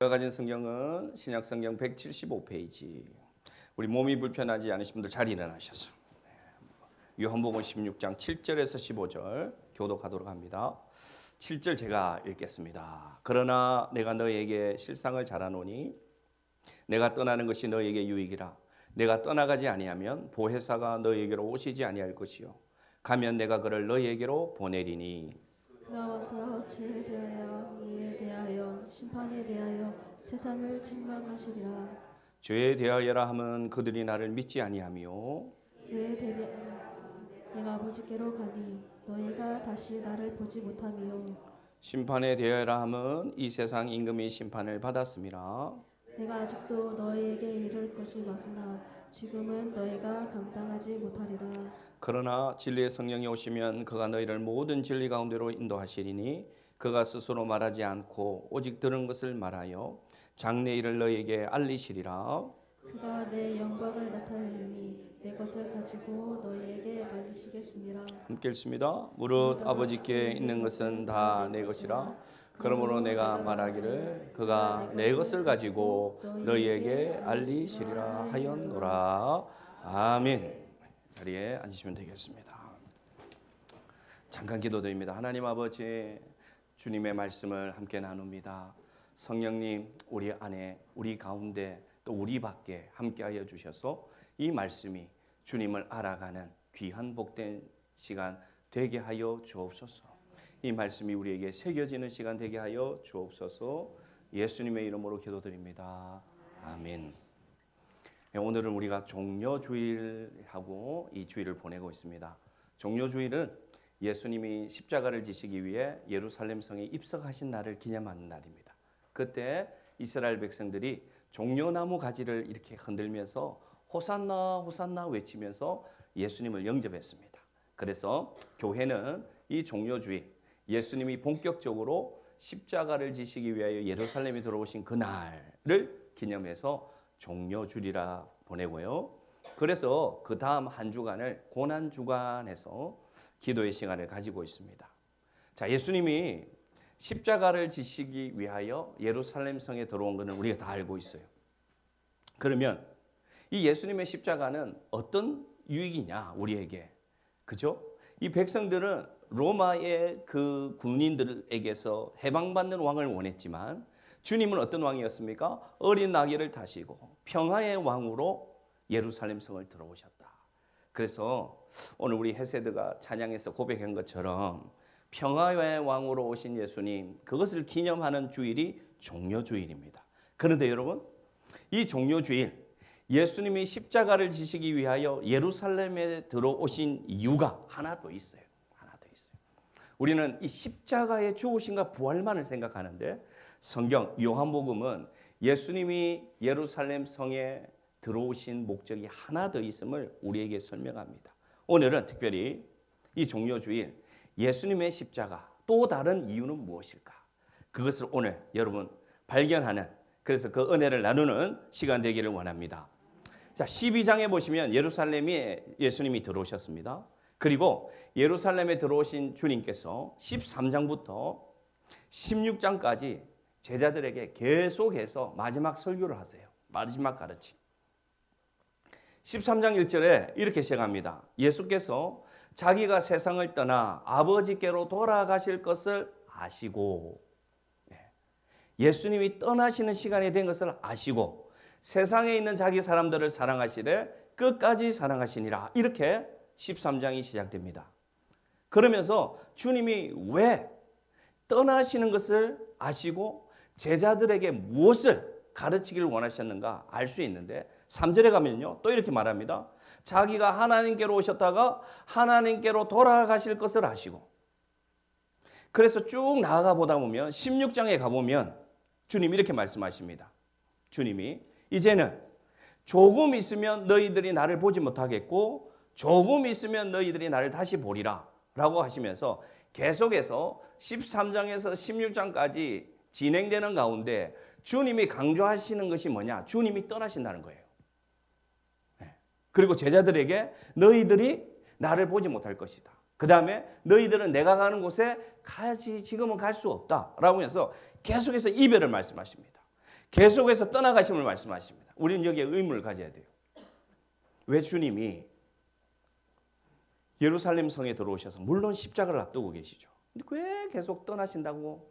제가 가진 성경은 신약성경 175페이지. 우리 몸이 불편하지 않으신 분들 잘 일어나셔서 요한복음 16장 7절에서 15절 교독하도록 합니다. 7절 제가 읽겠습니다. 그러나 내가 너희에게 실상을 잘하노니 내가 떠나는 것이 너희에게 유익이라. 내가 떠나가지 아니하면 보혜사가 너희에게로 오시지 아니할 것이요 가면 내가 그를 너희에게로 보내리니 나와서 죄에 대하여 이에 대하여 심판에 대하여 세상을 책망하시리라. 죄에 대하여라 함은 그들이 나를 믿지 아니하며 죄에 대하여 내가 아버지께로 가니 너희가 다시 나를 보지 못하며 심판에 대하여라 함은 이 세상 임금이 심판을 받았음이라. 내가 아직도 너희에게 이를 것이 많으나 지금은 너희가 감당하지 못하리라. 그러나 진리의 성령이 오시면 그가 너희를 모든 진리 가운데로 인도하시리니 그가 스스로 말하지 않고 오직 들은 것을 말하여 장래 일을 너희에게 알리시리라. 그가 내 영광을 나타내리니 내 것을 가지고 너희에게 알리시겠습니다. 함께 읽습니다. 무릇 아버지께 있는 것은 다 내 것이라. 그러므로 내가 말하기를 그가 내 것을 가지고 너희에게 알리시리라 하였노라. 아멘. 자리에 앉으시면 되겠습니다. 잠깐 기도드립니다. 하나님 아버지, 주님의 말씀을 함께 나눕니다. 성령님, 우리 안에, 우리 가운데, 또 우리 밖에 함께하여 주셔서 이 말씀이 주님을 알아가는 귀한 복된 시간 되게 하여 주옵소서. 이 말씀이 우리에게 새겨지는 시간 되게 하여 주옵소서. 예수님의 이름으로 기도드립니다. 아멘. 오늘은 우리가 종려주일하고 이 주일을 보내고 있습니다. 종려주일은 예수님이 십자가를 지시기 위해 예루살렘 성에 입성하신 날을 기념하는 날입니다. 그때 이스라엘 백성들이 종려나무 가지를 이렇게 흔들면서 호산나 호산나 외치면서 예수님을 영접했습니다. 그래서 교회는 이 종려주일, 예수님이 본격적으로 십자가를 지시기 위하여 예루살렘에 들어오신 그날을 기념해서 종려주일이라 보내고요. 그래서 그 다음 한 주간을 고난주간에서 기도의 시간을 가지고 있습니다. 자, 예수님이 십자가를 지시기 위하여 예루살렘 성에 들어온 것은 우리가 다 알고 있어요. 그러면 이 예수님의 십자가는 어떤 유익이냐 우리에게, 그죠? 이 백성들은 로마의 그 군인들에게서 해방받는 왕을 원했지만 주님은 어떤 왕이었습니까? 어린 나귀를 타시고 평화의 왕으로 예루살렘 성을 들어오셨다. 그래서 오늘 우리 헤세드가 찬양에서 고백한 것처럼 평화의 왕으로 오신 예수님, 그것을 기념하는 주일이 종려주일입니다. 그런데 여러분, 이 종려주일, 예수님이 십자가를 지시기 위하여 예루살렘에 들어오신 이유가 하나 더 있어요. 하나 더 있어요. 우리는 이 십자가의 죽으심과 부활만을 생각하는데 성경 요한복음은 예수님이 예루살렘 성에 들어오신 목적이 하나 더 있음을 우리에게 설명합니다. 오늘은 특별히 이 종려주일 예수님의 십자가 또 다른 이유는 무엇일까? 그것을 오늘 여러분 발견하는, 그래서 그 은혜를 나누는 시간 되기를 원합니다. 자, 12장에 보시면 예루살렘에 예수님이 들어오셨습니다. 그리고 예루살렘에 들어오신 주님께서 13장부터 16장까지 제자들에게 계속해서 마지막 설교를 하세요. 마지막 가르침. 13장 1절에 이렇게 시작합니다. 예수께서 자기가 세상을 떠나 아버지께로 돌아가실 것을 아시고, 예수님이 떠나시는 시간이 된 것을 아시고 세상에 있는 자기 사람들을 사랑하시되 끝까지 사랑하시니라. 이렇게 13장이 시작됩니다. 그러면서 주님이 왜 떠나시는 것을 아시고 제자들에게 무엇을 가르치기를 원하셨는가 알 수 있는데 3절에 가면요 또 이렇게 말합니다. 자기가 하나님께로 오셨다가 하나님께로 돌아가실 것을 아시고, 그래서 쭉 나아가 보다 보면 16장에 가보면 주님이 이렇게 말씀하십니다. 주님이 이제는 조금 있으면 너희들이 나를 보지 못하겠고 조금 있으면 너희들이 나를 다시 보리라 라고 하시면서 계속해서 13장에서 16장까지 진행되는 가운데 주님이 강조하시는 것이 뭐냐? 주님이 떠나신다는 거예요. 그리고 제자들에게 너희들이 나를 보지 못할 것이다. 그 다음에 너희들은 내가 가는 곳에 지금은 갈 수 없다 라고 해서 계속해서 이별을 말씀하십니다. 계속해서 떠나가심을 말씀하십니다. 우리는 여기에 의문을 가져야 돼요. 왜 주님이 예루살렘 성에 들어오셔서 물론 십자가를 앞두고 계시죠. 근데 왜 계속 떠나신다고?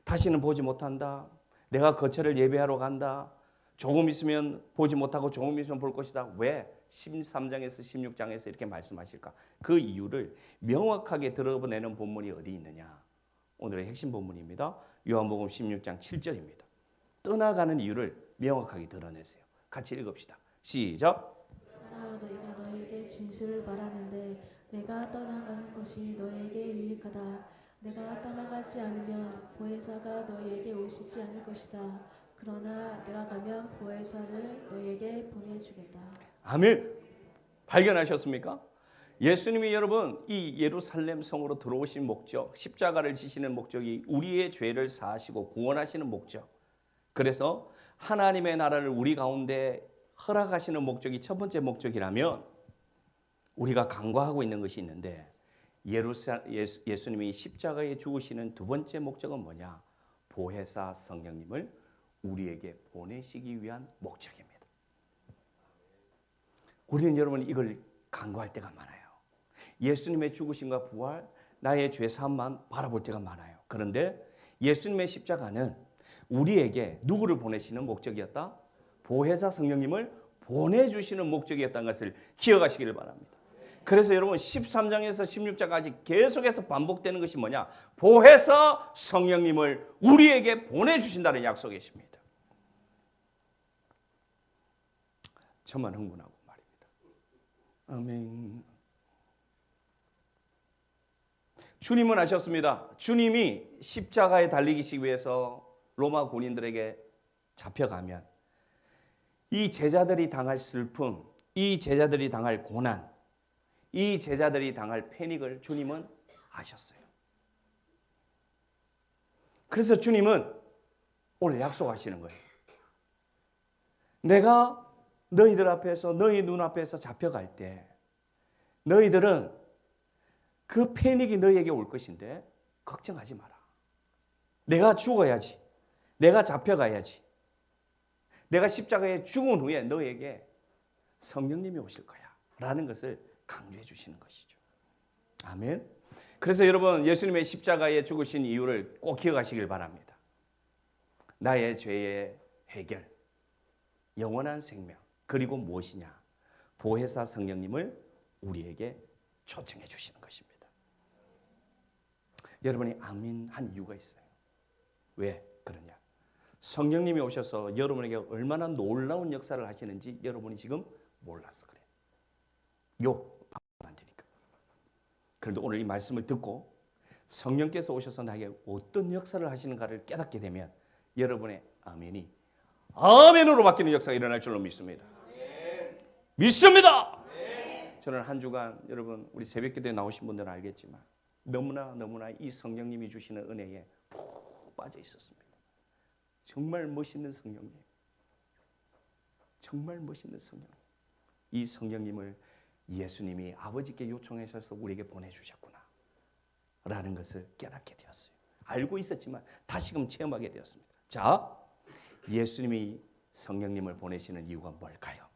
다시는 보지 못한다. 내가 거처를 예배하러 간다. 조금 있으면 보지 못하고 조금 있으면 볼 것이다. 왜 13장에서 16장에서 이렇게 말씀하실까? 그 이유를 명확하게 드러내는 본문이 어디 있느냐? 오늘의 핵심 본문입니다. 요한복음 16장 7절입니다. 떠나가는 이유를 명확하게 드러내세요. 같이 읽읍시다. 시작. 너희가 너희에게 진실을 말하는데 내가 떠나가는 것이 너희에게 유익하다. 내가 떠나가지 않으면 보혜사가 너희에게 오시지 않을 것이다. 그러나 내가 가면 보혜사를 너희에게 보내주겠다. 아멘. 발견하셨습니까? 예수님이 여러분 이 예루살렘 성으로 들어오신 목적, 십자가를 지시는 목적이 우리의 죄를 사하시고 구원하시는 목적. 그래서 하나님의 나라를 우리 가운데 허락하시는 목적이 첫 번째 목적이라면 우리가 간과하고 있는 것이 있는데 예수님이 십자가에 죽으시는 두 번째 목적은 뭐냐? 보혜사 성령님을 우리에게 보내시기 위한 목적입니다. 우리는 여러분 이걸 간과할 때가 많아요. 예수님의 죽으심과 부활, 나의 죄 사함만 바라볼 때가 많아요. 그런데 예수님의 십자가는 우리에게 누구를 보내시는 목적이었다? 보혜사 성령님을 보내주시는 목적이었다는 것을 기억하시기를 바랍니다. 그래서 여러분 13장에서 16장까지 계속해서 반복되는 것이 뭐냐? 보혜사 성령님을 우리에게 보내주신다는 약속이십니다. 저만 흥분하고 말입니다. 아멘. 주님은 아셨습니다. 주님이 십자가에 달리기 위해서 로마 군인들에게 잡혀가면 이 제자들이 당할 슬픔, 이 제자들이 당할 고난, 이 제자들이 당할 패닉을 주님은 아셨어요. 그래서 주님은 오늘 약속하시는 거예요. 내가 너희들 앞에서, 너희 눈앞에서 잡혀갈 때 너희들은 그 패닉이 너희에게 올 것인데 걱정하지 마라. 내가 죽어야지. 내가 잡혀가야지. 내가 십자가에 죽은 후에 너희에게 성령님이 오실 거야 라는 것을 강조해 주시는 것이죠. 아멘. 그래서 여러분 예수님의 십자가에 죽으신 이유를 꼭 기억하시길 바랍니다. 나의 죄의 해결, 영원한 생명, 그리고 무엇이냐? 보혜사 성령님을 우리에게 초청해 주시는 것입니다. 여러분이 아멘 한 이유가 있어요. 왜 그러냐? 성령님이 오셔서 여러분에게 얼마나 놀라운 역사를 하시는지 여러분이 지금 몰라서 그래요. 안 되니까. 그런데 오늘 이 말씀을 듣고 성령께서 오셔서 나에게 어떤 역사를 하시는가를 깨닫게 되면 여러분의 아멘이 아멘으로 바뀌는 역사가 일어날 줄로 믿습니다. 믿습니다. 저는 한 주간 여러분 우리 새벽기도에 나오신 분들은 알겠지만 너무나 이 성령님이 주시는 은혜에 푹 빠져 있었습니다. 정말 멋있는 성령님. 정말 멋있는 성령님. 이 성령님을 예수님이 아버지께 요청하셔서 우리에게 보내주셨구나 라는 것을 깨닫게 되었어요. 알고 있었지만 다시금 체험하게 되었습니다. 자, 예수님이 성령님을 보내시는 이유가 뭘까요?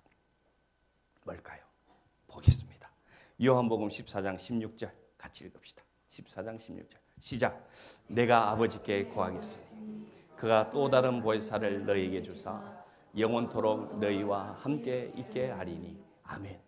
보겠습니다. 요한복음 14장 16절 같이 읽읍시다. 14장 16절 시작. 내가 아버지께 구하겠으니 그가 또 다른 보혜사를 너희에게 주사 영원토록 너희와 함께 있게 하리니. 아멘.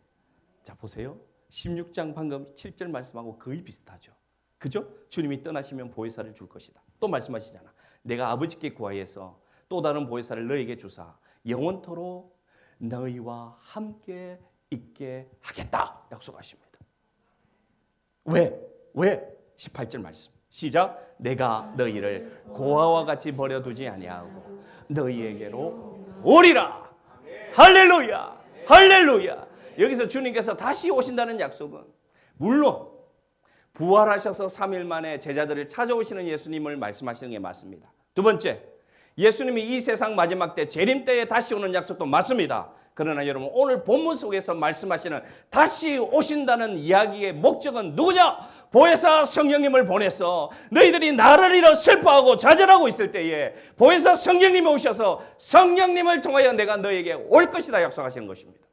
자 보세요. 16장 방금 7절 말씀하고 거의 비슷하죠. 그죠? 주님이 떠나시면 보혜사를 줄 것이다. 또 말씀하시잖아. 내가 아버지께 구하여서 또 다른 보혜사를 너희에게 주사 영원토록 너희와 함께 있게 하겠다 약속하십니다. 왜? 18절 말씀 시작. 내가 너희를 고아와 같이 버려두지 아니하고 너희에게로 오리라. 할렐루야. 할렐루야. 여기서 주님께서 다시 오신다는 약속은 물론 부활하셔서 3일 만에 제자들을 찾아오시는 예수님을 말씀하시는 게 맞습니다. 두 번째, 예수님이 이 세상 마지막 때 재림 때에 다시 오는 약속도 맞습니다. 그러나 여러분 오늘 본문 속에서 말씀하시는 다시 오신다는 이야기의 목적은 누구냐? 보혜사 성령님을 보내서 너희들이 나를 잃어 슬퍼하고 좌절하고 있을 때에 보혜사 성령님이 오셔서 성령님을 통하여 내가 너에게 올 것이다 약속하신 것입니다.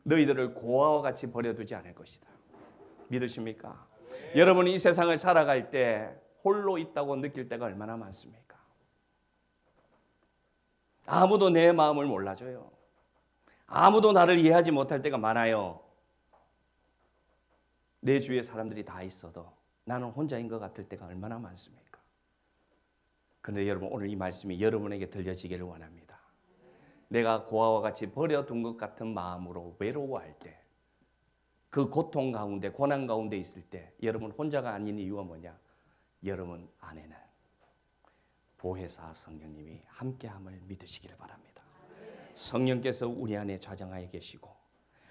너희들을 고아와 같이 버려두지 않을 것이다. 믿으십니까? 여러분이 이 세상을 살아갈 때 홀로 있다고 느낄 때가 얼마나 많습니까? 아무도 내 마음을 몰라줘요. 아무도 나를 이해하지 못할 때가 많아요. 내 주위에 사람들이 다 있어도 나는 혼자인 것 같을 때가 얼마나 많습니까? 그런데 여러분 오늘 이 말씀이 여러분에게 들려지기를 원합니다. 내가 고아와 같이 버려둔 것 같은 마음으로 외로워할 때, 그 고통 가운데 고난 가운데 있을 때 여러분 혼자가 아닌 이유가 뭐냐? 여러분 안에는 보혜사 성령님이 함께함을 믿으시기를 바랍니다. 성령께서 우리 안에 좌정하여 계시고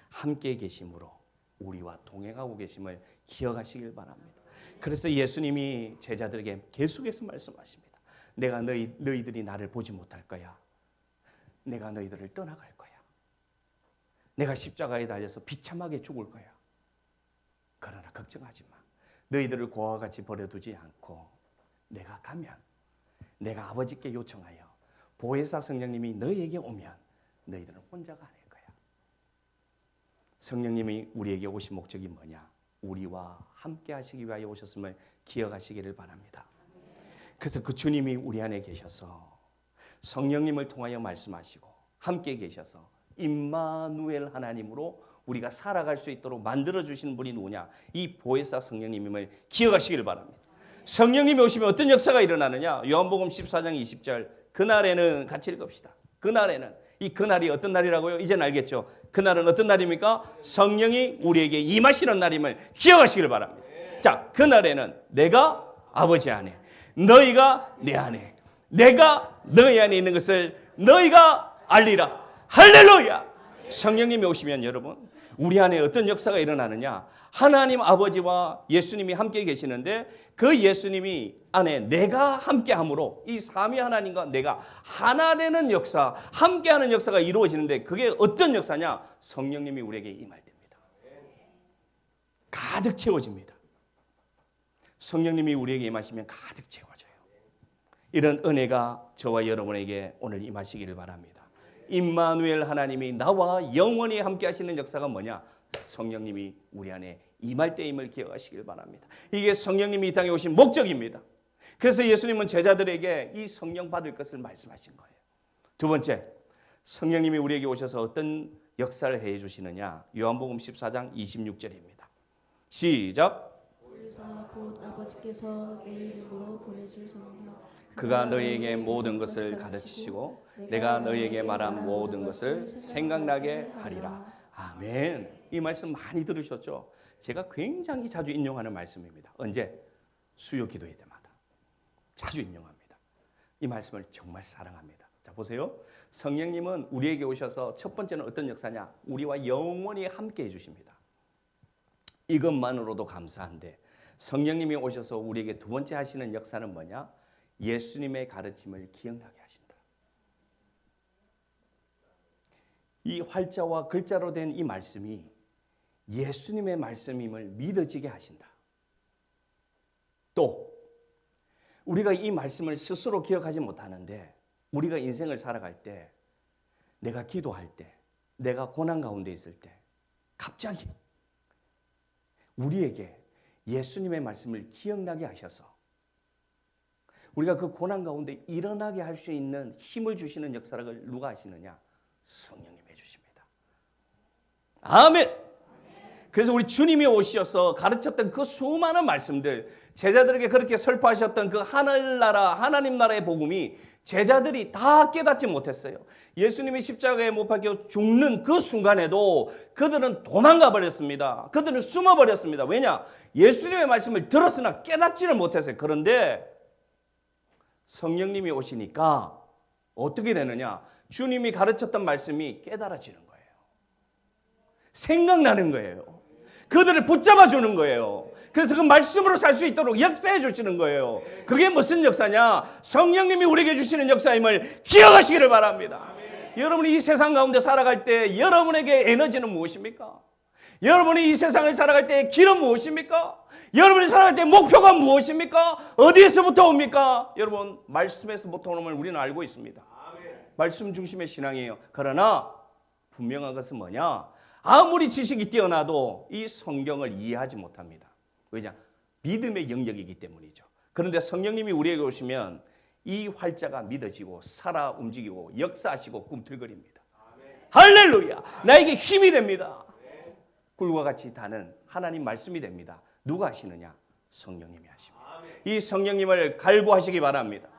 함께 계심으로 우리와 동행하고 계심을 기억하시길 바랍니다. 그래서 예수님이 제자들에게 계속해서 말씀하십니다. 내가 너희들이 나를 보지 못할 거야. 내가 너희들을 떠나갈 거야. 내가 십자가에 달려서 비참하게 죽을 거야. 그러나 걱정하지 마. 너희들을 고아와 같이 버려두지 않고 내가 가면 내가 아버지께 요청하여 보혜사 성령님이 너희에게 오면 너희들은 혼자가 아닐 거야. 성령님이 우리에게 오신 목적이 뭐냐? 우리와 함께 하시기 위하여 오셨음을 기억하시기를 바랍니다. 그래서 그 주님이 우리 안에 계셔서 성령님을 통하여 말씀하시고 함께 계셔서 임마누엘 하나님으로 우리가 살아갈 수 있도록 만들어주시는 분이 누구냐? 이 보혜사 성령님임을 기억하시기를 바랍니다. 성령님이 오시면 어떤 역사가 일어나느냐? 요한복음 14장 20절 그날에는 같이 읽읍시다. 그날에는 이 그날이 어떤 날이라고요? 이제는 알겠죠? 그날은 어떤 날입니까? 성령이 우리에게 임하시는 날임을 기억하시기를 바랍니다. 자, 그날에는 내가 아버지 안에 너희가 내 안에 내가 너희 안에 있는 것을 너희가 알리라. 할렐루야. 성령님이 오시면 여러분 우리 안에 어떤 역사가 일어나느냐? 하나님 아버지와 예수님이 함께 계시는데 그 예수님이 안에 내가 함께함으로 이 삼위 하나님과 내가 하나 되는 역사, 함께하는 역사가 이루어지는데 그게 어떤 역사냐? 성령님이 우리에게 임할 때입니다. 가득 채워집니다. 성령님이 우리에게 임하시면 가득 채워져요. 이런 은혜가 저와 여러분에게 오늘 임하시기를 바랍니다. 임마누엘 하나님이 나와 영원히 함께 하시는 역사가 뭐냐? 성령님이 우리 안에 임할 때임을 기억하시길 바랍니다. 이게 성령님이 이 땅에 오신 목적입니다. 그래서 예수님은 제자들에게 이 성령 받을 것을 말씀하신 거예요. 두 번째, 성령님이 우리에게 오셔서 어떤 역사를 해 주시느냐? 요한복음 14장 26절입니다. 시작. 보혜사 곧 아버지께서 내 이름으로 보내실 성령 그가 너희에게 모든 것을 가르치시고 내가 너희에게 말한 모든 것을 생각나게 하리라. 아멘. 이 말씀 많이 들으셨죠? 제가 굉장히 자주 인용하는 말씀입니다. 언제? 수요 기도회 때마다 자주 인용합니다. 이 말씀을 정말 사랑합니다. 자, 보세요. 성령님은 우리에게 오셔서 첫 번째는 어떤 역사냐? 우리와 영원히 함께 해주십니다. 이것만으로도 감사한데 성령님이 오셔서 우리에게 두 번째 하시는 역사는 뭐냐? 예수님의 가르침을 기억나게 하신다. 이 활자와 글자로 된 이 말씀이 예수님의 말씀임을 믿어지게 하신다. 또 우리가 이 말씀을 스스로 기억하지 못하는데 우리가 인생을 살아갈 때 내가 기도할 때 내가 고난 가운데 있을 때 갑자기 우리에게 예수님의 말씀을 기억나게 하셔서 우리가 그 고난 가운데 일어나게 할 수 있는 힘을 주시는 역사를 누가 하시느냐? 성령님이 해주십니다. 아멘. 그래서 우리 주님이 오셔서 가르쳤던 그 수많은 말씀들, 제자들에게 그렇게 설파하셨던 그 하늘나라 하나님 나라의 복음이 제자들이 다 깨닫지 못했어요. 예수님이 십자가에 못 박혀 죽는 그 순간에도 그들은 도망가 버렸습니다. 그들은 숨어 버렸습니다. 왜냐? 예수님의 말씀을 들었으나 깨닫지를 못했어요. 그런데 성령님이 오시니까 어떻게 되느냐? 주님이 가르쳤던 말씀이 깨달아지는 거예요. 생각나는 거예요. 그들을 붙잡아 주는 거예요. 그래서 그 말씀으로 살 수 있도록 역사해 주시는 거예요. 그게 무슨 역사냐? 성령님이 우리에게 주시는 역사임을 기억하시기를 바랍니다. 여러분이 이 세상 가운데 살아갈 때 여러분에게 에너지는 무엇입니까? 여러분이 이 세상을 살아갈 때 길은 무엇입니까? 여러분이 살아갈 때 목표가 무엇입니까? 어디에서부터 옵니까? 여러분, 말씀에서부터 오는 걸 우리는 알고 있습니다. 말씀 중심의 신앙이에요. 그러나 분명한 것은 뭐냐? 아무리 지식이 뛰어나도 이 성경을 이해하지 못합니다. 왜냐? 믿음의 영역이기 때문이죠. 그런데 성령님이 우리에게 오시면 이 활자가 믿어지고 살아 움직이고 역사하시고 꿈틀거립니다. 할렐루야! 나에게 힘이 됩니다. 꿀과 같이 다는 하나님 말씀이 됩니다. 누가 하시느냐? 성령님이 하십니다. 이 성령님을 갈구하시기 바랍니다.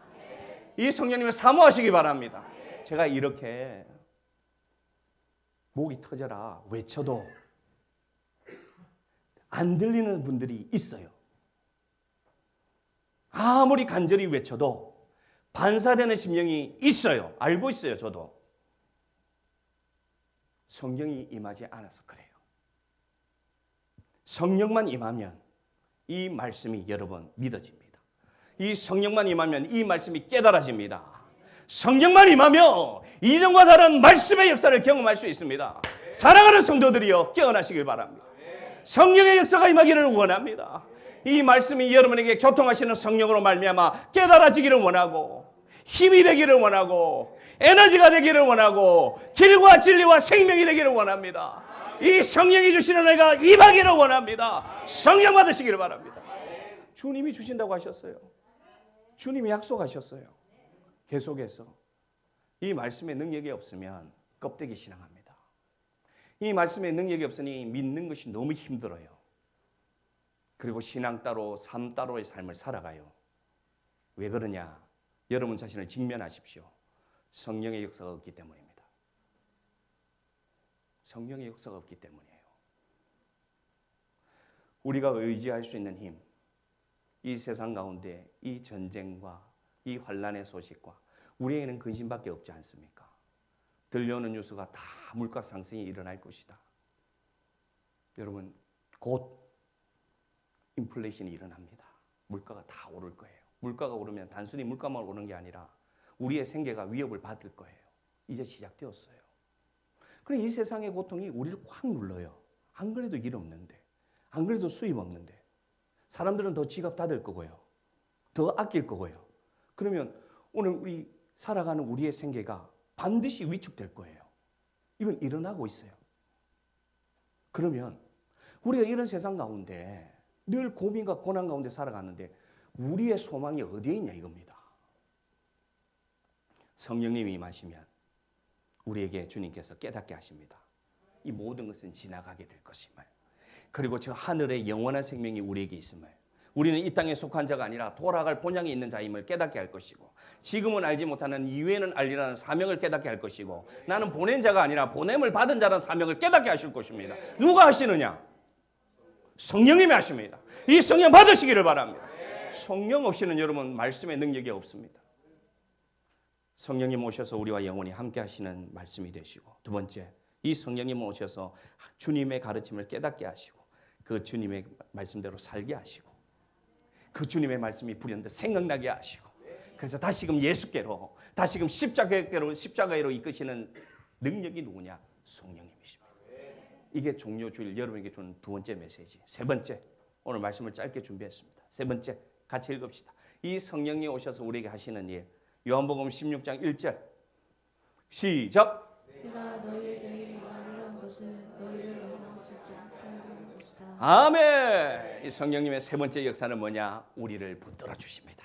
이 성령님을 사모하시기 바랍니다. 제가 이렇게 목이 터져라 외쳐도 안 들리는 분들이 있어요. 아무리 간절히 외쳐도 반사되는 심령이 있어요. 알고 있어요, 저도. 성령이 임하지 않아서 그래요. 성령만 임하면 이 말씀이 여러분 믿어집니다. 이 성령만 임하면 이 말씀이 깨달아집니다. 성령만 임하면 이전과 다른 말씀의 역사를 경험할 수 있습니다. 사랑하는 성도들이여 깨어나시길 바랍니다. 성령의 역사가 임하기를 원합니다. 이 말씀이 여러분에게 교통하시는 성령으로 말미암아 깨달아지기를 원하고 힘이 되기를 원하고 에너지가 되기를 원하고 길과 진리와 생명이 되기를 원합니다. 이 성령이 주시는 은혜가 임하기를 원합니다. 성령 받으시기를 바랍니다. 주님이 주신다고 하셨어요. 주님이 약속하셨어요. 계속해서 이 말씀의 능력이 없으면 껍데기 신앙합니다. 이 말씀의 능력이 없으니 믿는 것이 너무 힘들어요. 그리고 신앙 따로 삶 따로의 삶을 살아가요. 왜 그러냐? 여러분 자신을 직면하십시오. 성령의 역사가 없기 때문입니다. 성령의 역사가 없기 때문이에요. 우리가 의지할 수 있는 힘, 이 세상 가운데 이 전쟁과 이 환란의 소식과 우리에게는 근심밖에 없지 않습니까? 들려오는 뉴스가 다 물가 상승이 일어날 것이다. 여러분, 곧 인플레이션이 일어납니다. 물가가 다 오를 거예요. 물가가 오르면 단순히 물가만 오르는 게 아니라 우리의 생계가 위협을 받을 거예요. 이제 시작되었어요. 그래, 이 세상의 고통이 우리를 확 눌러요. 안 그래도 일 없는데, 안 그래도 수입 없는데, 사람들은 더 지갑 닫을 거고요. 더 아낄 거고요. 그러면 오늘 우리 살아가는 우리의 생계가 반드시 위축될 거예요. 이건 일어나고 있어요. 그러면 우리가 이런 세상 가운데 늘 고민과 고난 가운데 살아가는데 우리의 소망이 어디에 있냐 이겁니다. 성령님이 임하시면 우리에게 주님께서 깨닫게 하십니다. 이 모든 것은 지나가게 될 것임을. 그리고 저 하늘의 영원한 생명이 우리에게 있음을. 우리는 이 땅에 속한 자가 아니라 돌아갈 본향에 있는 자임을 깨닫게 할 것이고, 지금은 알지 못하는 이후에는 알리라는 사명을 깨닫게 할 것이고, 나는 보낸 자가 아니라 보냄을 받은 자라는 사명을 깨닫게 하실 것입니다. 누가 하시느냐? 성령님이 하십니다. 이 성령 받으시기를 바랍니다. 성령 없이는 여러분 말씀의 능력이 없습니다. 성령님 오셔서 우리와 영원히 함께 하시는 말씀이 되시고, 두 번째, 이 성령님 오셔서 주님의 가르침을 깨닫게 하시고 그 주님의 말씀대로 살게 하시고 그 주님의 말씀이 불현듯 생각나게 하시고, 그래서 다시금 예수께로, 다시금 십자가로 이끄시는 능력이 누구냐? 성령님이십니다. 이게 종료주일 여러분에게 주는 두 번째 메시지. 세 번째, 오늘 말씀을 짧게 준비했습니다. 세 번째, 같이 읽읍시다. 이 성령이 오셔서 우리에게 하시는 일, 요한복음 16장 1절 시작. 내가 너희에게 말을 한 것은 너희를 멸망시키지 않게 하려는 것이다. 아멘. 이 성령님의 세 번째 역사는 뭐냐? 우리를 붙들어 주십니다.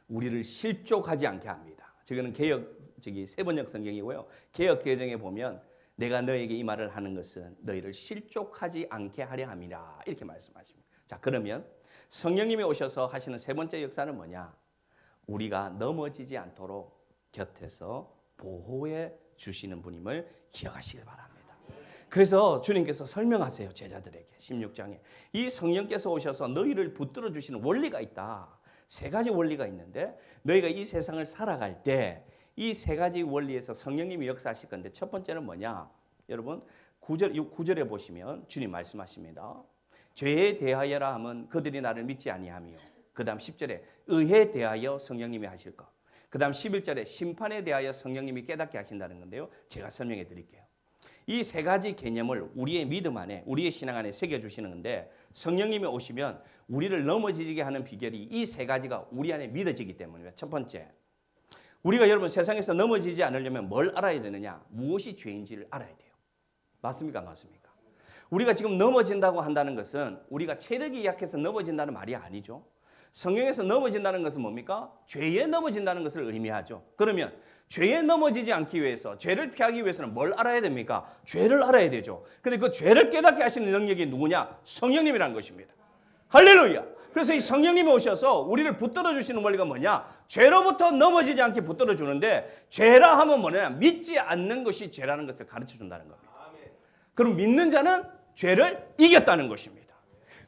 우리를 실족하지 않게 합니다. 저거는 세번역 성경이고요. 개역 개정에 보면 내가 너에게 이 말을 하는 것은 너희를 실족하지 않게 하려 함이라, 이렇게 말씀하십니다. 자, 그러면 성령님이 오셔서 하시는 세 번째 역사는 뭐냐? 우리가 넘어지지 않도록 곁에서 보호해 주시는 분임을 기억하시길 바랍니다. 그래서 주님께서 설명하세요. 제자들에게 16장에 이 성령께서 오셔서 너희를 붙들어 주시는 원리가 있다. 세 가지 원리가 있는데 너희가 이 세상을 살아갈 때 이 세 가지 원리에서 성령님이 역사하실 건데, 첫 번째는 뭐냐? 여러분 9절에 보시면 주님 말씀하십니다. 죄에 대하여라 하면 그들이 나를 믿지 아니하며, 그 다음 10절에 의에 대하여 성령님이 하실 것. 그 다음 11절에 심판에 대하여 성령님이 깨닫게 하신다는 건데요. 제가 설명해 드릴게요. 이 세 가지 개념을 우리의 믿음 안에, 우리의 신앙 안에 새겨주시는 건데, 성령님이 오시면 우리를 넘어지게 하는 비결이 이 세 가지가 우리 안에 믿어지기 때문입니다. 첫 번째, 우리가 여러분 세상에서 넘어지지 않으려면 뭘 알아야 되느냐? 무엇이 죄인지를 알아야 돼요. 맞습니까? 맞습니까? 우리가 지금 넘어진다고 한다는 것은 우리가 체력이 약해서 넘어진다는 말이 아니죠. 성경에서 넘어진다는 것은 뭡니까? 죄에 넘어진다는 것을 의미하죠. 그러면 죄에 넘어지지 않기 위해서, 죄를 피하기 위해서는 뭘 알아야 됩니까? 죄를 알아야 되죠. 근데 그 죄를 깨닫게 하시는 능력이 누구냐? 성령님이라는 것입니다. 할렐루야! 그래서 이 성령님이 오셔서 우리를 붙들어 주시는 원리가 뭐냐? 죄로부터 넘어지지 않게 붙들어 주는데, 죄라 하면 뭐냐? 믿지 않는 것이 죄라는 것을 가르쳐 준다는 겁니다. 그럼 믿는 자는 죄를 이겼다는 것입니다.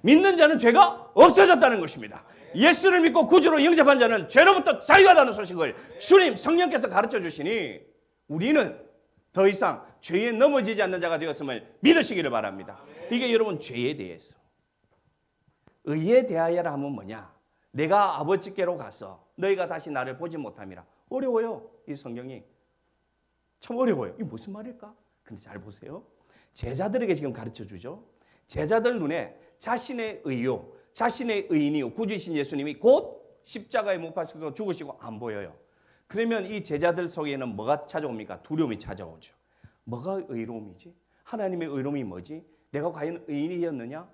믿는 자는 죄가 없어졌다는 것입니다. 예수를 믿고 구주로 영접한 자는 죄로부터 자유하다는 소식을 주님 성령께서 가르쳐 주시니 우리는 더 이상 죄에 넘어지지 않는 자가 되었음을 믿으시기를 바랍니다. 이게 여러분 죄에 대해서. 의에 대하여라 하면 뭐냐? 내가 아버지께로 가서 너희가 다시 나를 보지 못함이라. 어려워요. 이 성경이. 참 어려워요. 이게 무슨 말일까? 근데 잘 보세요. 제자들에게 지금 가르쳐 주죠. 제자들 눈에 자신의 의요, 자신의 의인이요, 구주이신 예수님이 곧 십자가에 못 박히고 죽으시고 안 보여요. 그러면 이 제자들 속에는 뭐가 찾아옵니까? 두려움이 찾아오죠. 뭐가 의로움이지? 하나님의 의로움이 뭐지? 내가 과연 의인이었느냐?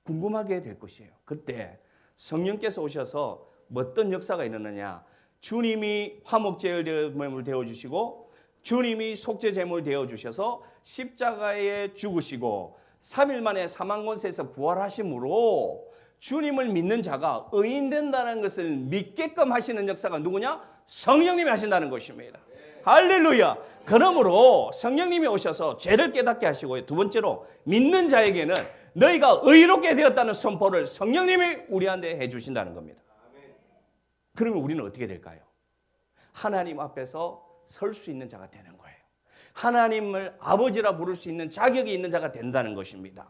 궁금하게 될 것이에요. 그때 성령께서 오셔서 어떤 역사가 일어나냐? 주님이 화목제물을 데워주시고 주님이 속죄제물을 데워주셔서 십자가에 죽으시고 3일 만에 사망 권세에서 부활하심으로 주님을 믿는 자가 의인 된다는 것을 믿게끔 하시는 역사가 누구냐? 성령님이 하신다는 것입니다. 할렐루야. 그러므로 성령님이 오셔서 죄를 깨닫게 하시고요. 두 번째로 믿는 자에게는 너희가 의롭게 되었다는 선포를 성령님이 우리한테 해주신다는 겁니다. 그러면 우리는 어떻게 될까요? 하나님 앞에서 설 수 있는 자가 되는 거예요. 하나님을 아버지라 부를 수 있는 자격이 있는 자가 된다는 것입니다.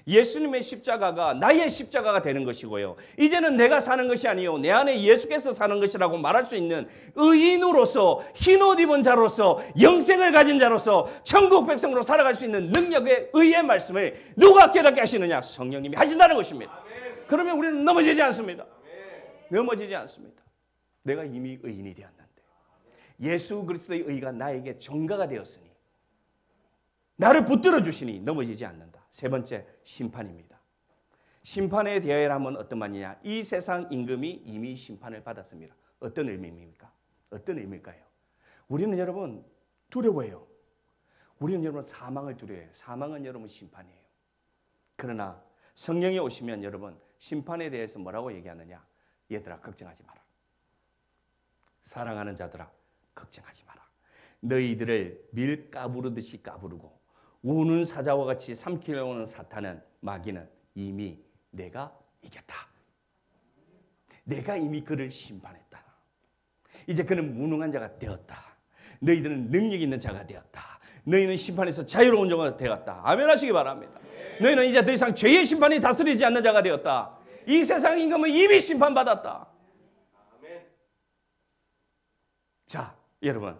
예수님의 십자가가 나의 십자가가 되는 것이고요. 이제는 내가 사는 것이 아니요 내 안에 예수께서 사는 것이라고 말할 수 있는 의인으로서, 흰옷 입은 자로서, 영생을 가진 자로서 천국 백성으로 살아갈 수 있는 능력의 의의 말씀을 누가 깨닫게 하시느냐? 성령님이 하신다는 것입니다. 그러면 우리는 넘어지지 않습니다. 넘어지지 않습니다. 내가 이미 의인이 되었는데 예수 그리스도의 의가 나에게 전가가 되었으니 나를 붙들어 주시니 넘어지지 않는다. 세 번째, 심판입니다. 심판에 대하여 하면 어떤 말이냐? 이 세상 임금이 이미 심판을 받았습니다. 어떤 의미입니까? 어떤 의미일까요? 우리는 여러분 두려워해요. 우리는 여러분 사망을 두려워해요. 사망은 여러분 심판이에요. 그러나 성령이 오시면 여러분 심판에 대해서 뭐라고 얘기하느냐? 얘들아 걱정하지 마라. 사랑하는 자들아 걱정하지 마라. 너희들을 밀 까부르듯이 까부르고 우는 사자와 같이 삼키려 오는 사탄은 마귀는 이미 내가 이겼다. 내가 이미 그를 심판했다. 이제 그는 무능한 자가 되었다. 너희들은 능력 있는 자가 되었다. 너희는 심판에서 자유로운 자가 되었다. 아멘 하시기 바랍니다. 너희는 이제 더 이상 죄의 심판이 다스리지 않는 자가 되었다. 이 세상 임금은 이미 심판받았다. 자, 여러분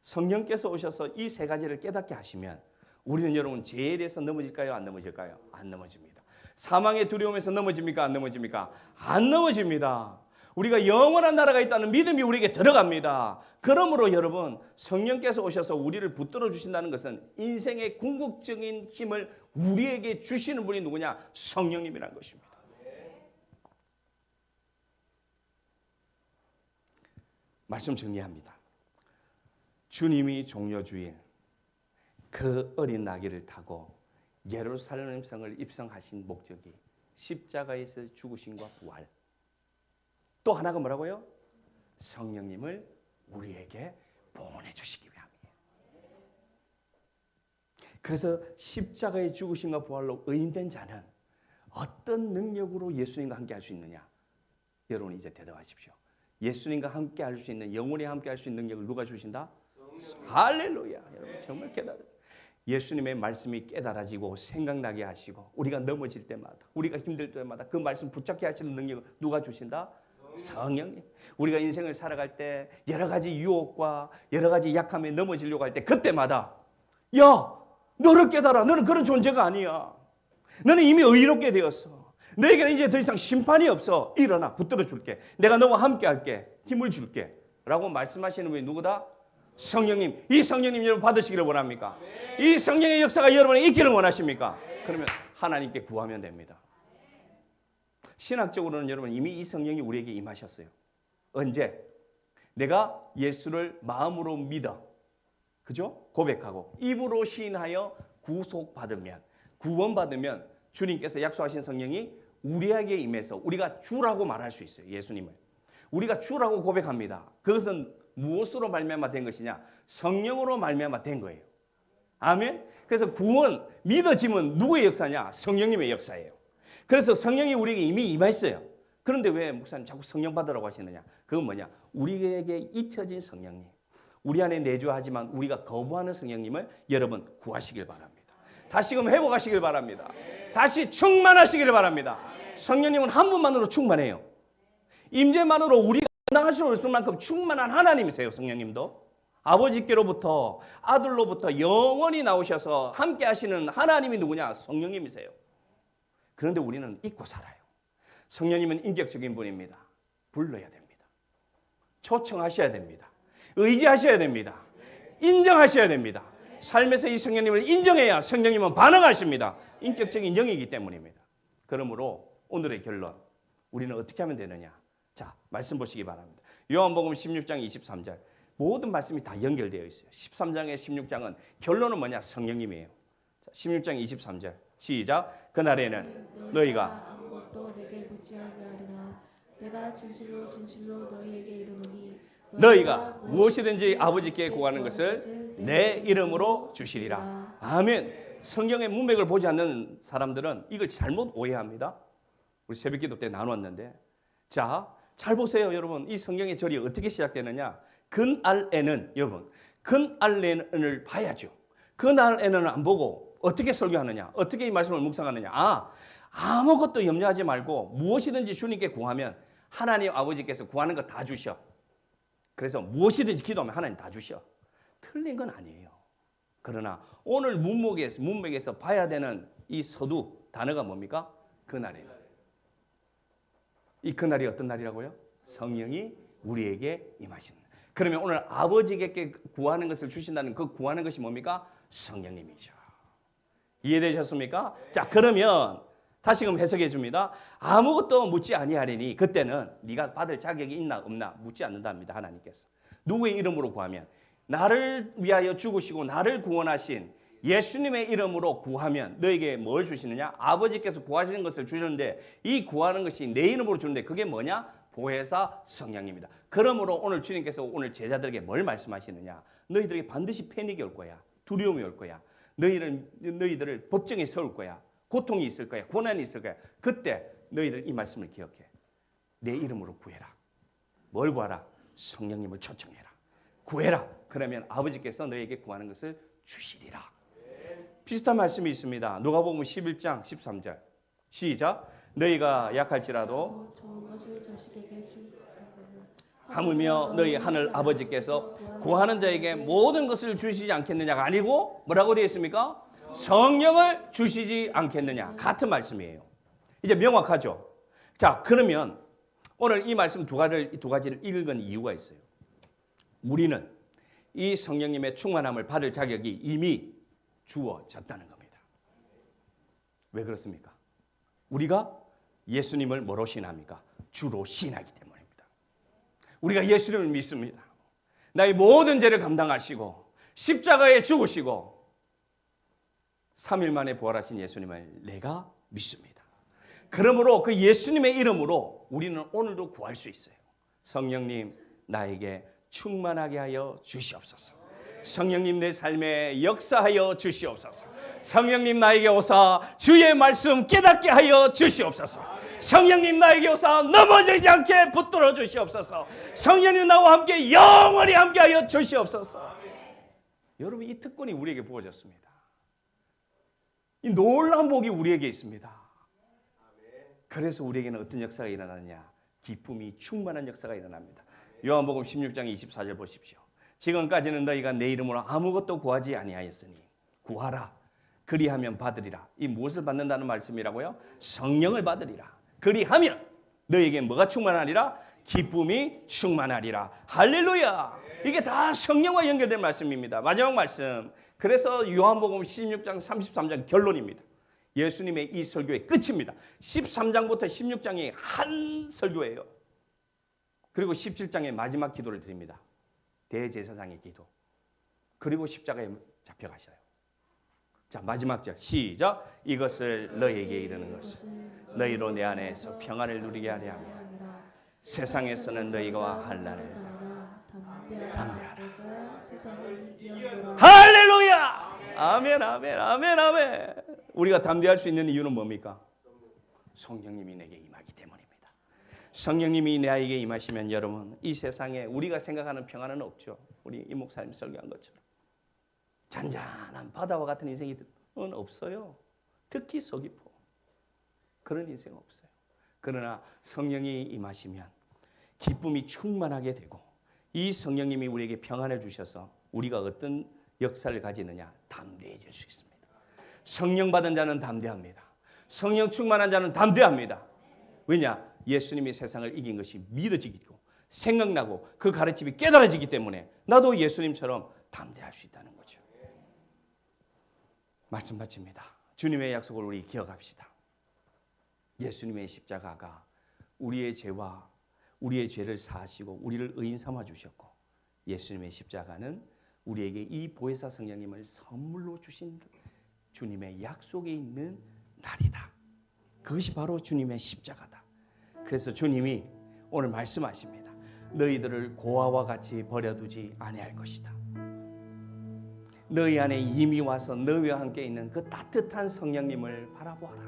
성령께서 오셔서 이 세 가지를 깨닫게 하시면 우리는 여러분 죄에 대해서 넘어질까요? 안 넘어질까요? 안 넘어집니다. 사망의 두려움에서 넘어집니까? 안 넘어집니까? 안 넘어집니다. 우리가 영원한 나라가 있다는 믿음이 우리에게 들어갑니다. 그러므로 여러분 성령께서 오셔서 우리를 붙들어 주신다는 것은 인생의 궁극적인 힘을 우리에게 주시는 분이 누구냐? 성령님이라는 것입니다. 말씀 정리합니다. 주님이 종려주일 그 어린 나귀를 타고 예루살렘 성을 입성하신 목적이 십자가에서 죽으심과 부활, 또 하나가 뭐라고요? 성령님을 우리에게 보내주시기 위함이에요. 그래서 십자가의 죽으심과 부활로 의인된 자는 어떤 능력으로 예수님과 함께 할 수 있느냐? 여러분 이제 대답하십시오. 예수님과 함께 할 수 있는, 영원히 함께 할 수 있는 능력을 누가 주신다? 할렐루야. 여러분 정말 깨달아요. 예수님의 말씀이 깨달아지고 생각나게 하시고 우리가 넘어질 때마다, 우리가 힘들 때마다 그 말씀 붙잡게 하시는 능력을 누가 주신다? 성령님. 우리가 인생을 살아갈 때 여러 가지 유혹과 여러 가지 약함에 넘어지려고 할 때 그때마다 야, 너를 깨달아. 너는 그런 존재가 아니야. 너는 이미 의롭게 되었어. 너에게는 이제 더 이상 심판이 없어. 일어나, 붙들어 줄게. 내가 너와 함께 할게. 힘을 줄게. 라고 말씀하시는 분이 누구다? 성령님. 이 성령님 여러분 받으시기를 원합니까? 이 성령의 역사가 여러분에 있기를 원하십니까? 그러면 하나님께 구하면 됩니다. 신학적으로는 여러분 이미 이 성령이 우리에게 임하셨어요. 언제? 내가 예수를 마음으로 믿어. 그죠? 고백하고 입으로 시인하여 구속받으면, 구원받으면 주님께서 약속하신 성령이 우리에게 임해서 우리가 주라고 말할 수 있어요. 예수님을. 우리가 주라고 고백합니다. 그것은 무엇으로 말미암아 된 것이냐? 성령으로 말미암아 된 거예요. 아멘. 그래서 구원, 믿어짐은 누구의 역사냐? 성령님의 역사예요. 그래서 성령이 우리에게 이미 임했어요. 그런데 왜 목사님 자꾸 성령 받으라고 하시느냐? 그건 뭐냐? 우리에게 잊혀진 성령님. 우리 안에 내주하지만 우리가 거부하는 성령님을 여러분 구하시길 바랍니다. 다시금 회복하시길 바랍니다. 다시 충만하시길 바랍니다. 성령님은 한 분만으로 충만해요. 임재만으로 우리가 감당할 수 없을 만큼 충만한 하나님이세요. 성령님도. 아버지께로부터 아들로부터 영원히 나오셔서 함께 하시는 하나님이 누구냐? 성령님이세요. 그런데 우리는 잊고 살아요. 성령님은 인격적인 분입니다. 불러야 됩니다. 초청하셔야 됩니다. 의지하셔야 됩니다. 인정하셔야 됩니다. 삶에서 이 성령님을 인정해야 성령님은 반응하십니다. 인격적인 영이기 때문입니다. 그러므로 오늘의 결론, 우리는 어떻게 하면 되느냐? 자, 말씀 보시기 바랍니다. 요한복음 16장 23절. 모든 말씀이 다 연결되어 있어요. 13장에 16장은 결론은 뭐냐? 성령님이에요. 자, 16장 23절. 시작. 그날에는 너희가 아무것도 내게 묻지 아니하리라. 내가 진실로 진실로 너희에게 이르노니 너희가 무엇이든지 아버지께 구하는 것을 내 이름으로 주시리라. 아멘. 성경의 문맥을 보지 않는 사람들은 이걸 잘못 오해합니다. 우리 새벽기도 때 나눴는데, 자, 잘 보세요, 여러분. 이 성경의 절이 어떻게 시작되느냐? 근알에는, 여러분, 근알에는을 봐야죠. 근알에는 안 보고 어떻게 설교하느냐? 어떻게 이 말씀을 묵상하느냐? 아무것도 염려하지 말고 무엇이든지 주님께 구하면 하나님 아버지께서 구하는 거 다 주셔. 그래서 무엇이든지 기도하면 하나님 다 주셔. 틀린 건 아니에요. 그러나 오늘 문맥에서 봐야 되는 이 서두 단어가 뭡니까? 그날이에요. 이 그날이 어떤 날이라고요? 성령이 우리에게 임하시는 날. 그러면 오늘 아버지께 구하는 것을 주신다는 그 구하는 것이 뭡니까? 성령님이죠. 이해되셨습니까? 자, 그러면 다시금 해석해 줍니다. 아무것도 묻지 아니하리니 그때는 네가 받을 자격이 있나 없나 묻지 않는답니다. 하나님께서. 누구의 이름으로 구하면? 나를 위하여 죽으시고 나를 구원하신 예수님의 이름으로 구하면 너에게 뭘 주시느냐? 아버지께서 구하시는 것을 주시는데 이 구하는 것이 내 이름으로 주는데 그게 뭐냐? 보혜사 성령입니다. 그러므로 오늘 주님께서 오늘 제자들에게 뭘 말씀하시느냐? 너희들에게 반드시 패닉이 올 거야. 두려움이 올 거야. 너희들을 법정에 세울 거야. 고통이 있을 거야. 고난이 있을 거야. 그때 너희들 이 말씀을 기억해. 내 이름으로 구해라. 뭘 구하라? 성령님을 초청해라. 구해라. 그러면 아버지께서 너에게 구하는 것을 주시리라. 비슷한 말씀이 있습니다. 누가복음 11장 13절. 시작. 너희가 약할지라도 좋은 것을 자식에게 하물며 너희 하늘 아버지께서 구하는 자에게 모든 것을 주시지 않겠느냐가 아니고 뭐라고 되어 있습니까? 성령을 주시지 않겠느냐. 같은 말씀이에요. 이제 명확하죠? 자, 그러면 오늘 이 말씀 두 가지를 읽은 이유가 있어요. 우리는 이 성령님의 충만함을 받을 자격이 이미 주어졌다는 겁니다. 왜 그렇습니까? 우리가 예수님을 뭐로 신합니까? 주로 신하기 때문입니다. 우리가 예수님을 믿습니다. 나의 모든 죄를 감당하시고 십자가에 죽으시고 3일 만에 부활하신 예수님을 내가 믿습니다. 그러므로 그 예수님의 이름으로 우리는 오늘도 구할 수 있어요. 성령님 나에게 충만하게 하여 주시옵소서. 성령님 내 삶에 역사하여 주시옵소서. 성령님 나에게 오사 주의 말씀 깨닫게 하여 주시옵소서. 성령님 나에게 오사 넘어지지 않게 붙들어 주시옵소서. 성령님 나와 함께 영원히 함께 하여 주시옵소서. 여러분 이 특권이 우리에게 부어졌습니다. 이 놀라운 복이 우리에게 있습니다. 그래서 우리에게는 어떤 역사가 일어나느냐? 기쁨이 충만한 역사가 일어납니다. 요한복음 16장 24절 보십시오. 지금까지는 너희가 내 이름으로 아무것도 구하지 아니하였으니 구하라 그리하면 받으리라. 이 무엇을 받는다는 말씀이라고요? 성령을 받으리라. 그리하면 너희에게 뭐가 충만하리라? 기쁨이 충만하리라. 할렐루야. 이게 다 성령과 연결된 말씀입니다. 마지막 말씀. 그래서 요한복음 16장 33장 결론입니다. 예수님의 이 설교의 끝입니다. 13장부터 16장이 한 설교예요. 그리고 17장의 마지막 기도를 드립니다. 대제사장의 기도. 그리고 십자가에 잡혀가셔요. 자, 마지막 절 시작. 이것을 너희에게 이르는 것은 너희로 내 안에서 평안을 누리게 하려 하며 세상에서는 너희가 환난을 담대하라. 할렐루야. 아멘 아멘 아멘 아멘. 우리가 담대할 수 있는 이유는 뭡니까? 성령님이 내게 임하기 때문입니다. 성령님이 내게 임하시면 여러분 이 세상에 우리가 생각하는 평안은 없죠. 우리 이 목사님 설교한 것처럼 잔잔한 바다와 같은 인생이 없어요. 특히 서귀포 그런 인생 없어요. 그러나 성령이 임하시면 기쁨이 충만하게 되고 이 성령님이 우리에게 평안을 주셔서 우리가 어떤 역사를 가지느냐? 담대해질 수 있습니다. 성령 받은 자는 담대합니다. 성령 충만한 자는 담대합니다. 왜냐? 예수님이 세상을 이긴 것이 믿어지고 생각나고 그 가르침이 깨달아지기 때문에 나도 예수님처럼 담대할 수 있다는 거죠. 말씀 마칩니다. 주님의 약속을 우리 기억합시다. 예수님의 십자가가 우리의 죄와 우리의 죄를 사하시고 우리를 의인 삼아 주셨고 예수님의 십자가는 우리에게 이 보혜사 성령님을 선물로 주신 주님의 약속이 있는 날이다. 그것이 바로 주님의 십자가다. 그래서 주님이 오늘 말씀하십니다. 너희들을 고아와 같이 버려두지 아니할 것이다. 너희 안에 이미 와서 너희와 함께 있는 그 따뜻한 성령님을 바라보아라.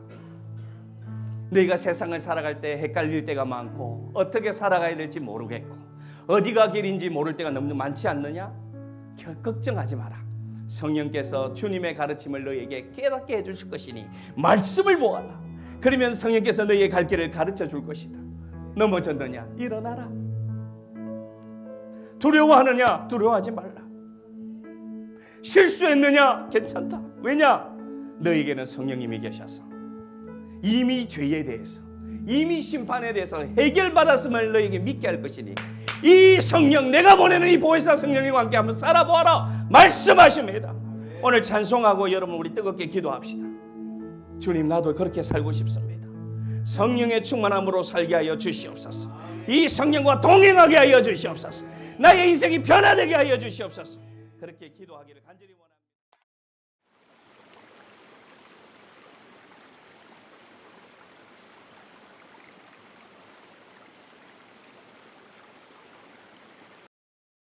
너희가 세상을 살아갈 때 헷갈릴 때가 많고 어떻게 살아가야 될지 모르겠고 어디가 길인지 모를 때가 너무 많지 않느냐? 걱정하지 마라. 성령께서 주님의 가르침을 너희에게 깨닫게 해주실 것이니 말씀을 보아라. 그러면 성령께서 너희의 갈 길을 가르쳐 줄 것이다. 넘어졌느냐? 일어나라. 두려워하느냐? 두려워하지 말라. 실수했느냐? 괜찮다. 왜냐? 너희에게는 성령님이 계셔서 이미 죄에 대해서 이미 심판에 대해서 해결받았음을 너희에게 믿게 할 것이니 이 성령 내가 보내는 이 보혜사 성령님과 함께 한번 살아보아라 말씀하십니다. 오늘 찬송하고 여러분 우리 뜨겁게 기도합시다. 주님 나도 그렇게 살고 싶습니다. 성령의 충만함으로 살게 하여 주시옵소서. 이 성령과 동행하게 하여 주시옵소서. 나의 인생이 변화되게 하여 주시옵소서. 그렇게 기도하기를 간절히 원합니다.